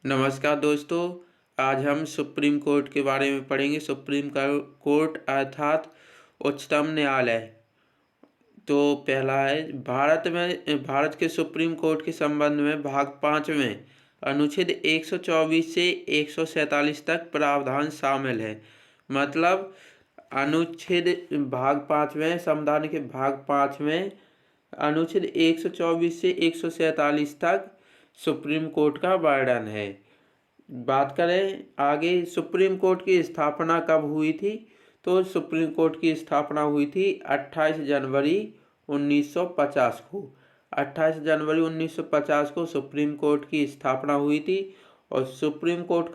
नमस्कार दोस्तों। आज हम सुप्रीम कोर्ट के बारे में पढ़ेंगे। सुप्रीम कोर्ट अर्थात उच्चतम न्यायालय। तो पहला है भारत के सुप्रीम कोर्ट के संबंध में भाग 5 में अनुच्छेद 124 से 147 तक प्रावधान शामिल है। मतलब अनुच्छेद भाग 5 में संविधान के भाग 5 में अनुच्छेद 124 से 147 तक सुप्रीम कोर्ट का वर्णन है। बात करें आगे सुप्रीम कोर्ट की स्थापना कब हुई थी, तो सुप्रीम कोर्ट की स्थापना हुई थी 28 जनवरी 1950 को। 28 जनवरी 1950 को सुप्रीम कोर्ट की स्थापना हुई थी। और सुप्रीम कोर्ट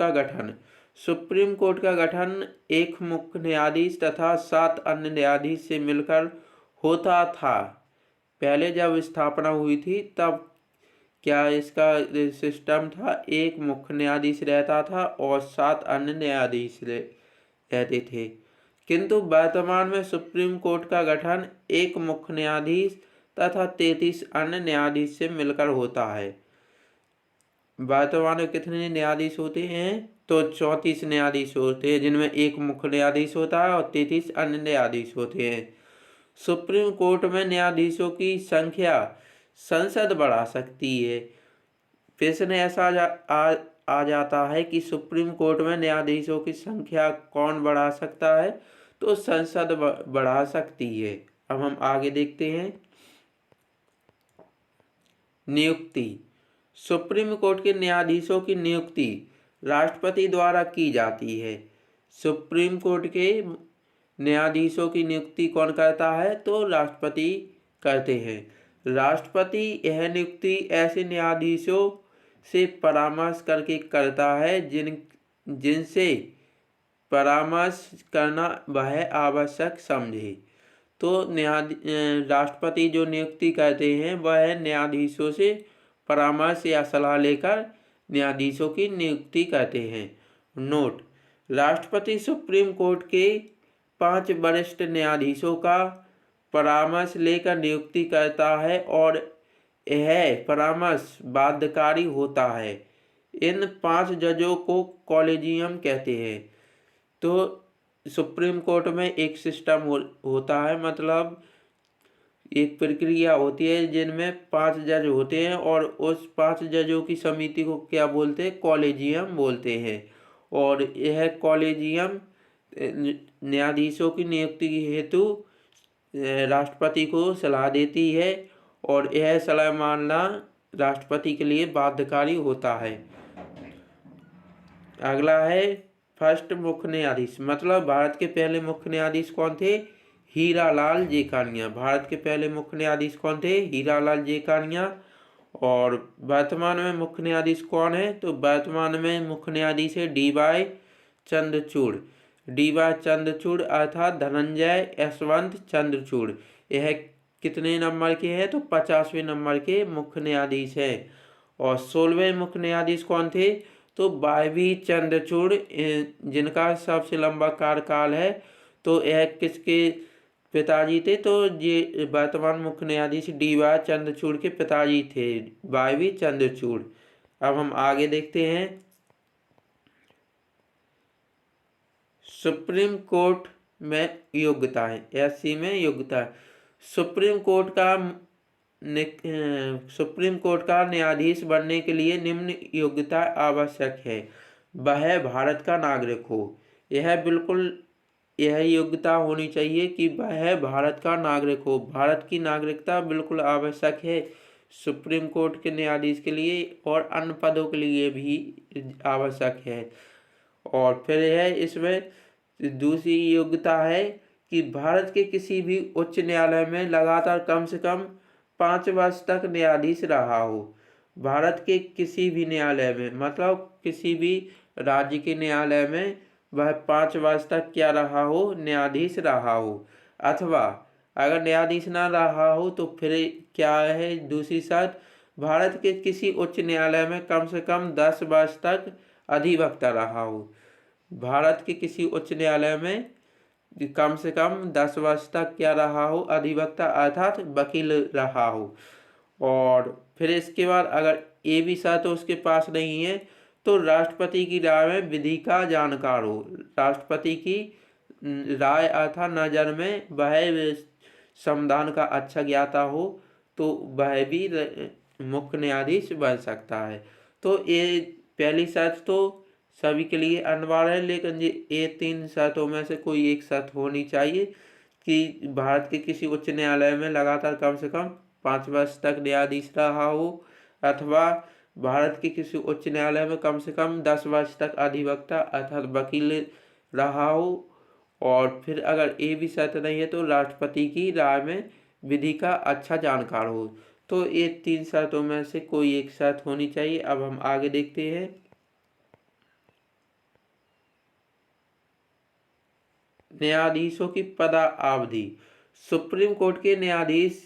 का गठन एक मुख्य न्यायाधीश तथा 7 अन्य न्यायाधीश से मिलकर होता था। पहले जब स्थापना हुई थी तब क्या इसका सिस्टम था, एक मुख्य न्यायाधीश रहता था और 7 अन्य न्यायाधीश रहते थे। किंतु वर्तमान में सुप्रीम कोर्ट का गठन एक मुख्य न्यायाधीश तथा 33 अन्य न्यायाधीश से मिलकर होता है। वर्तमान में कितने न्यायाधीश होते हैं, तो 34 न्यायाधीश होते हैं, जिनमें एक मुख्य न्यायाधीश होता है और 33 अन्य न्यायाधीश होते हैं। सुप्रीम कोर्ट में न्यायाधीशों की संख्या संसद बढ़ा सकती है। प्रश्न ऐसा आ जाता है कि सुप्रीम कोर्ट में न्यायाधीशों की संख्या कौन बढ़ा सकता है, तो संसद बढ़ा सकती है। अब हम आगे देखते हैं। नियुक्ति। सुप्रीम कोर्ट के न्यायाधीशों की नियुक्ति राष्ट्रपति द्वारा की जाती है। सुप्रीम कोर्ट के न्यायाधीशों की नियुक्ति कौन करता है, तो राष्ट्रपति करते हैं। राष्ट्रपति यह नियुक्ति ऐसे न्यायाधीशों से परामर्श करके करता है जिनसे परामर्श करना वह आवश्यक समझे। तो राष्ट्रपति जो नियुक्ति करते हैं वह न्यायाधीशों से परामर्श या सलाह लेकर न्यायाधीशों की नियुक्ति करते हैं। नोट: राष्ट्रपति सुप्रीम कोर्ट के 5 वरिष्ठ न्यायाधीशों का परामर्श लेकर नियुक्ति करता है और यह परामर्श बाध्यकारी होता है। इन 5 जजों को कॉलेजियम कहते हैं। तो सुप्रीम कोर्ट में एक सिस्टम होता है, मतलब एक प्रक्रिया होती है जिनमें 5 जज होते हैं और उस 5 जजों की समिति को क्या बोलते हैं, कॉलेजियम बोलते हैं। और यह कॉलेजियम न्यायाधीशों की नियुक्ति हेतु राष्ट्रपति को सलाह देती है और यह सलाह मानना राष्ट्रपति के लिए बाध्यकारी होता है। अगला है फर्स्ट मुख्य न्यायाधीश। मतलब भारत के पहले मुख्य न्यायाधीश कौन थे, हीरालाल जेकानिया। भारत के पहले मुख्य न्यायाधीश कौन थे, हीरालाल जेकानिया। और वर्तमान में मुख्य न्यायाधीश कौन है, तो वर्तमान में मुख्य न्यायाधीश है डी.वाई. चंद्रचूड़। डी.वाई. चंद्रचूड़ अर्थात धनंजय यशवंत चंद्रचूड़। यह कितने नंबर के हैं, तो 50वें नंबर के मुख्य न्यायाधीश हैं। और 16वें मुख्य न्यायाधीश कौन थे, तो वाई.वी. चंद्रचूड़, जिनका सबसे लंबा कार्यकाल है। तो यह किसके पिताजी थे, तो ये वर्तमान मुख्य न्यायाधीश डी.वाई. चंद्रचूड़ के पिताजी थे, वाई.वी. चंद्रचूड़। अब हम आगे देखते हैं। सुप्रीम कोर्ट में योग्यता है, एससी में योग्यता है। सुप्रीम कोर्ट का न्यायाधीश बनने के लिए निम्न योग्यता आवश्यक है। वह भारत का नागरिक हो। यह योग्यता होनी चाहिए कि वह भारत का नागरिक हो। भारत की नागरिकता बिल्कुल आवश्यक है सुप्रीम कोर्ट के न्यायाधीश के लिए और अन्य पदों के लिए भी आवश्यक है। और फिर इसमें दूसरी योग्यता है कि भारत के किसी भी उच्च न्यायालय में लगातार कम से कम 5 वर्ष तक न्यायाधीश रहा हो। भारत के किसी भी न्यायालय में, मतलब किसी भी राज्य के न्यायालय में वह 5 वर्ष तक क्या रहा हो, न्यायाधीश रहा हो। अथवा अगर न्यायाधीश ना रहा हो तो फिर क्या है दूसरी शर्त, भारत के किसी उच्च न्यायालय में कम से कम 10 वर्ष तक अधिवक्ता रहा हो। भारत के किसी उच्च न्यायालय में कम से कम 10 वर्ष तक क्या रहा हो, अधिवक्ता अर्थात वकील रहा हो। और फिर इसके बाद अगर ये भी शर्त उसके पास नहीं है तो राष्ट्रपति की राय में विधि का जानकार हो। राष्ट्रपति की राय अर्थात नज़र में वह संविधान का अच्छा ज्ञाता हो, तो वह भी मुख्य न्यायाधीश बन सकता है। तो ये पहली शर्त तो सभी के लिए अनिवार्य है, लेकिन ये 3 शर्तों में से कोई एक शर्त होनी चाहिए कि भारत के किसी उच्च न्यायालय में लगातार कम से कम 5 वर्ष तक न्यायाधीश रहा हो, अथवा भारत के किसी उच्च न्यायालय में कम से कम 10 वर्ष तक अधिवक्ता अर्थात वकील रहा हो, और फिर अगर ये भी शर्त नहीं है तो राष्ट्रपति की राय में विधि का अच्छा जानकार हो। तो ये 3 शर्तों में से कोई एक शर्त होनी चाहिए। अब हम आगे देखते हैं। न्यायाधीशों की पदावधि। सुप्रीम कोर्ट के न्यायाधीश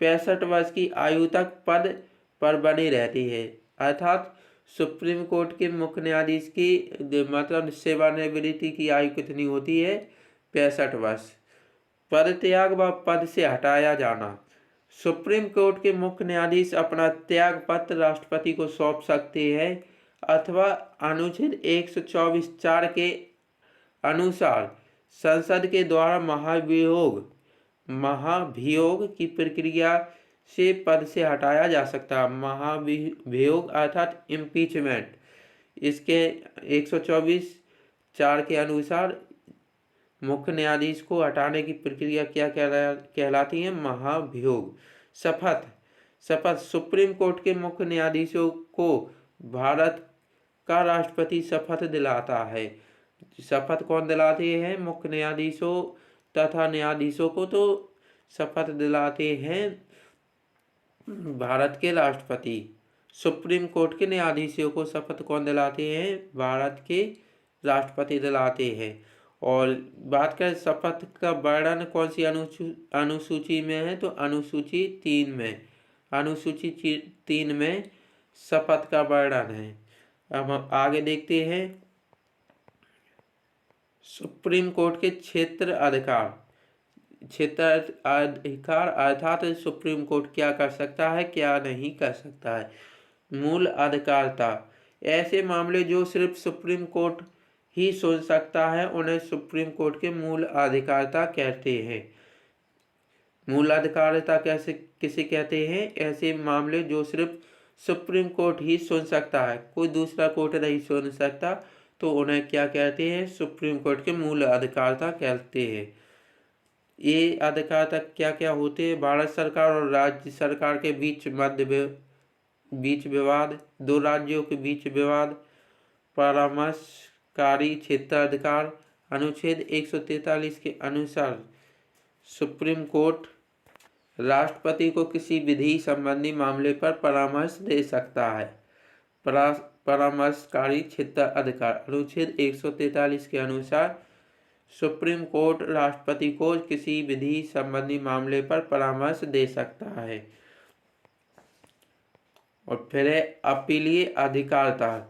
65 वर्ष की आयु तक पद पर बने रहते हैं। अर्थात सुप्रीम कोर्ट के मुख्य न्यायाधीश की मतलब सेवानिवृत्ति की आयु कितनी होती है? 65 वर्ष। पद त्याग व पद से हटाया जाना। सुप्रीम कोर्ट के मुख्य न्यायाधीश अपना त्याग पत्र राष्ट्रपति को सौंप सकते हैं, अथवा अनुच्छेद 124(4) के अनुसार संसद के द्वारा महाभियोग की प्रक्रिया से पद से हटाया जा सकता है। महाभियोग अर्थात इम्पीचमेंट, इसके 124(4) के अनुसार मुख्य न्यायाधीश को हटाने की प्रक्रिया क्या कहलाती है? महाभियोग। शपथ। सुप्रीम कोर्ट के मुख्य न्यायाधीशों को भारत का राष्ट्रपति शपथ दिलाता है। शपथ कौन दिलाते हैं? मुख्य न्यायाधीशों तथा न्यायाधीशों को तो शपथ दिलाते हैं भारत के राष्ट्रपति। सुप्रीम कोर्ट के न्यायाधीशों को शपथ कौन दिलाते हैं? भारत के राष्ट्रपति दिलाते हैं। और बात करें शपथ का वर्णन कौन सी अनुसूची में है, तो अनुसूची 3 में। अनुसूची 3 में शपथ का वर्णन है। अब हम आगे देखते हैं। सुप्रीम कोर्ट के क्षेत्र अधिकार अर्थात सुप्रीम कोर्ट क्या कर सकता है, क्या नहीं कर सकता है। मूल अधिकारता। ऐसे मामले जो सिर्फ सुप्रीम कोर्ट ही सुन सकता है उन्हें सुप्रीम कोर्ट के मूल अधिकारता कहते हैं। मूल अधिकारता किसे कहते हैं? ऐसे मामले जो सिर्फ सुप्रीम कोर्ट ही सुन सकता है, कोई दूसरा कोर्ट नहीं सुन सकता, तो उन्हें क्या कहते हैं? सुप्रीम कोर्ट के मूल अधिकारता कहते हैं। ये अधिकारता क्या क्या होते हैं? भारत सरकार और राज्य सरकार के बीच विवाद, 2 राज्यों के बीच विवाद, परामर्शकारी क्षेत्राधिकार। अनुच्छेद 143 के अनुसार सुप्रीम कोर्ट राष्ट्रपति को किसी विधि संबंधी मामले पर परामर्श दे सकता है। परामर्शकारी क्षेत्राधिकार। अनुच्छेद 143 के अनुसार सुप्रीम कोर्ट राष्ट्रपति को किसी विधि संबंधी मामले पर परामर्श दे सकता है। और फिर है अपीलीय अधिकारता।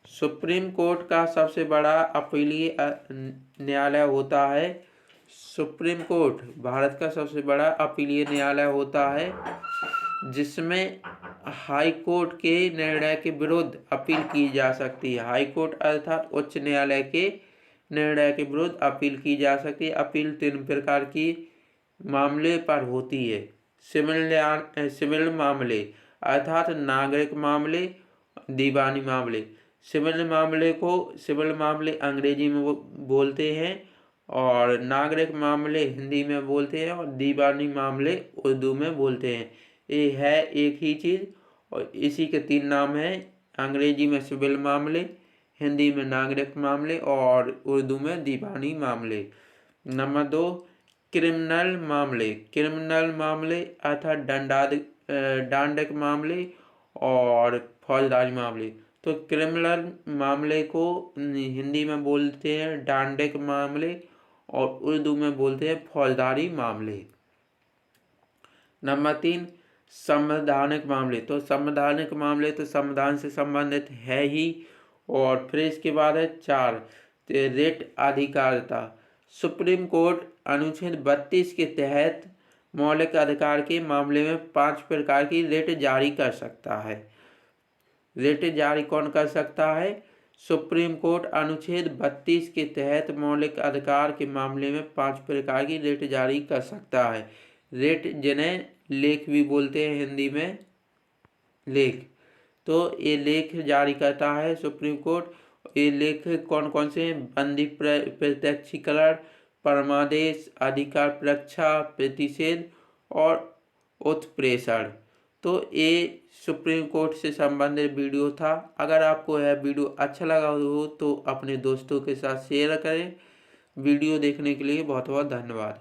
सुप्रीम कोर्ट का सबसे बड़ा अपीलीय न्यायालय होता है। सुप्रीम कोर्ट भारत का सबसे बड़ा अपीलीय न्यायालय होता है, जिसमें हाई कोर्ट के निर्णय के विरुद्ध अपील की जा सकती है। हाई कोर्ट अर्थात उच्च न्यायालय के निर्णय के विरुद्ध अपील की जा सकती है। अपील 3 प्रकार की मामले पर होती है। सिविल मामले अर्थात नागरिक मामले, दीवानी मामले। सिविल मामले अंग्रेजी में बोलते हैं, और नागरिक मामले हिंदी में बोलते हैं, और दीवानी मामले उर्दू में बोलते हैं। ये है एक ही चीज़, और इसी के 3 नाम हैं। अंग्रेजी में सिविल मामले, हिंदी में नागरिक मामले, और उर्दू में दीवानी मामले। नंबर 2, क्रिमिनल मामले अर्थात दंडात्मक मामले और फौजदारी मामले। तो क्रिमिनल मामले को हिंदी में बोलते हैं दंडात्मक मामले, और उर्दू में बोलते हैं फौजदारी मामले। नंबर 3, संवैधानिक मामले। तो संवैधानिक मामले तो संविधान से संबंधित है ही। और फिर इसके बाद है 4, रिट अधिकारता। सुप्रीम कोर्ट अनुच्छेद 32 के तहत मौलिक अधिकार के मामले में 5 प्रकार की रिट जारी कर सकता है। रिट जारी कौन कर सकता है? सुप्रीम कोर्ट अनुच्छेद 32 के तहत मौलिक अधिकार के मामले में 5 प्रकार की रिट जारी कर सकता है। रिट जिन्हें लेख भी बोलते हैं हिंदी में, लेख, तो ये लेख जारी करता है सुप्रीम कोर्ट। ये लेख कौन कौन से हैं? बंदी प्रत्यक्षीकरण, परमादेश, अधिकार परीक्षा, प्रतिषेध और उत्प्रेषण। तो ये सुप्रीम कोर्ट से संबंधित वीडियो था। अगर आपको यह वीडियो अच्छा लगा हो तो अपने दोस्तों के साथ शेयर करें। वीडियो देखने के लिए बहुत बहुत धन्यवाद।